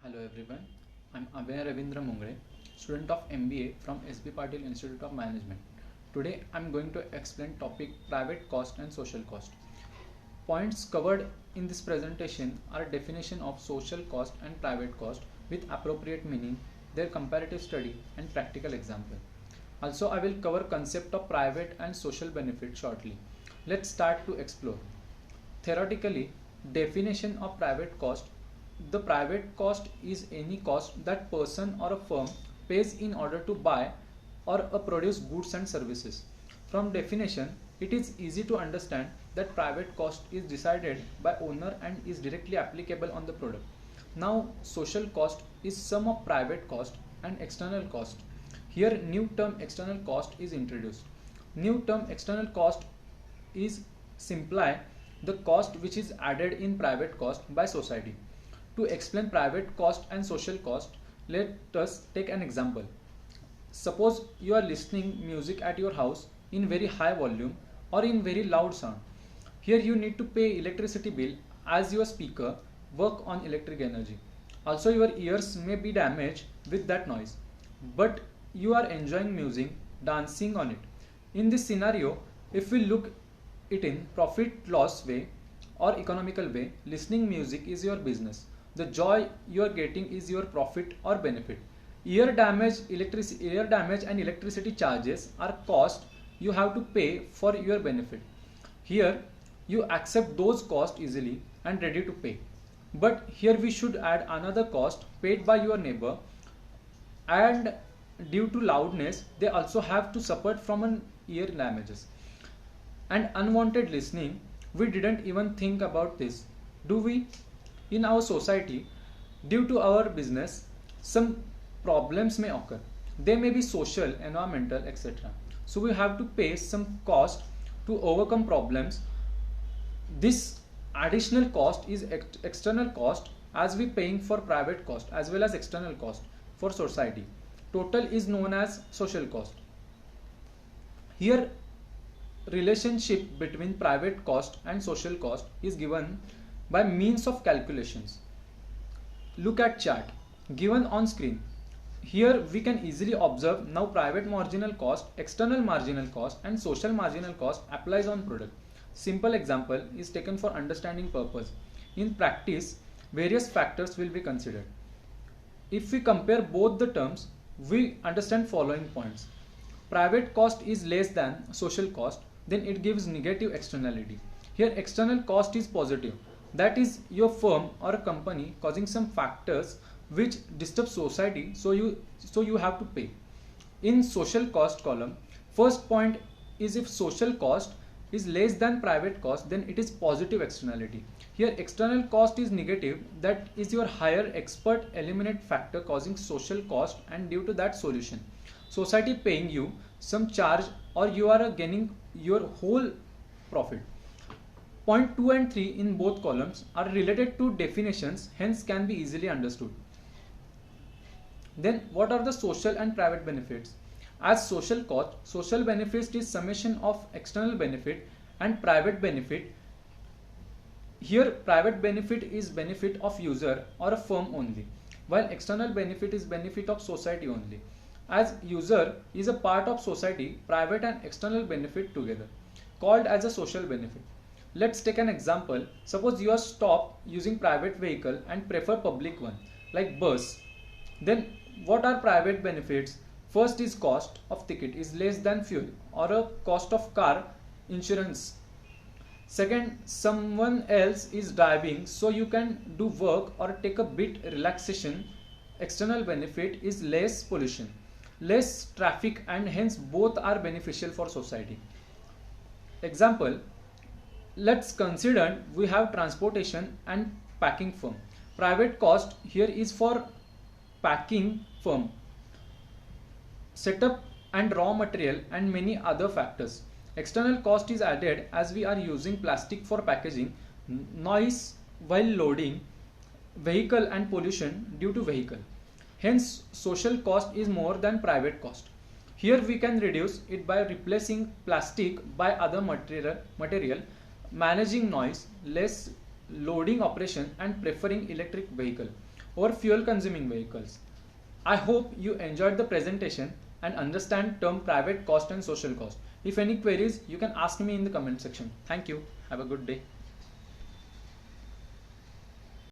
Hello everyone, I'm Abhay Ravindra Mungre, student of MBA from SB Patil Institute of Management. Today I'm going to explain topic private cost and social cost. Points covered in this presentation are definition of social cost and private cost with appropriate meaning, their comparative study and practical example. Also I will cover concept of private and social benefit shortly. Let's start to explore. Theoretically, definition of private cost. The private cost is any cost that person or a firm pays in order to buy or produce goods and services. From definition, it is easy to understand that private cost is decided by owner and is directly applicable on the product. Now, social cost is sum of private cost and external cost. Here, new term external cost is introduced. New term external cost is simply the cost which is added in private cost by society. To explain private cost and social cost, let us take an example. Suppose you are listening music at your house in very high volume or in very loud sound. Here you need to pay electricity bill as your speaker work on electric energy. Also your ears may be damaged with that noise. But you are enjoying music, dancing on it. In this scenario, if we look it in profit loss way or economical way, listening music is your business. The joy you are getting is your profit or benefit. Ear damage and electricity charges are cost you have to pay for your benefit. Here you accept those costs easily and ready to pay. But here we should add another cost paid by your neighbor, and due to loudness they also have to suffer from an ear damages. And unwanted listening, we didn't even think about this, do we? In our society, due to our business, some problems may occur. They may be social, environmental, etc. So we have to pay some cost to overcome problems. This additional cost is external cost, as we paying for private cost as well as external cost for society. Total is known as social cost. Here relationship between private cost and social cost is given by means of calculations. Look at chart given on screen. Here we can easily observe now private marginal cost, external marginal cost and social marginal cost applies on product. Simple example is taken for understanding purpose. In practice, various factors will be considered. If we compare both the terms, we understand following points. Private cost is less than social cost, then it gives negative externality. Here external cost is positive. That is your firm or a company causing some factors which disturb society, so you have to pay. In social cost column, first point is if social cost is less than private cost, then it is positive externality. Here external cost is negative, that is your higher expert eliminate factor causing social cost, and due to that solution society paying you some charge or you are gaining your whole profit. Point 2 and 3 in both columns are related to definitions, hence can be easily understood. Then what are the social and private benefits? As social cost, social benefits is summation of external benefit and private benefit. Here private benefit is benefit of user or a firm only, while external benefit is benefit of society only. As user is a part of society, private and external benefit together, called as a social benefit. Let's take an example. Suppose you are stop using private vehicle and prefer public one like bus. Then what are private benefits? First is cost of ticket is less than fuel or a cost of car insurance. Second, someone else is driving so you can do work or take a bit relaxation. External benefit is less pollution, less traffic, and hence both are beneficial for society. Example, let's consider we have transportation and packing firm. Private cost here is for packing firm, setup and raw material and many other factors. External cost is added as we are using plastic for packaging, noise while loading, vehicle and pollution due to vehicle. Hence social cost is more than private cost. Here we can reduce it by replacing plastic by other material, managing noise, less loading operation and preferring electric vehicle. over fuel consuming vehicles. I hope you enjoyed the presentation and understand term private cost and social cost. If any queries, you can ask me in the comment section. Thank you. Have a good day.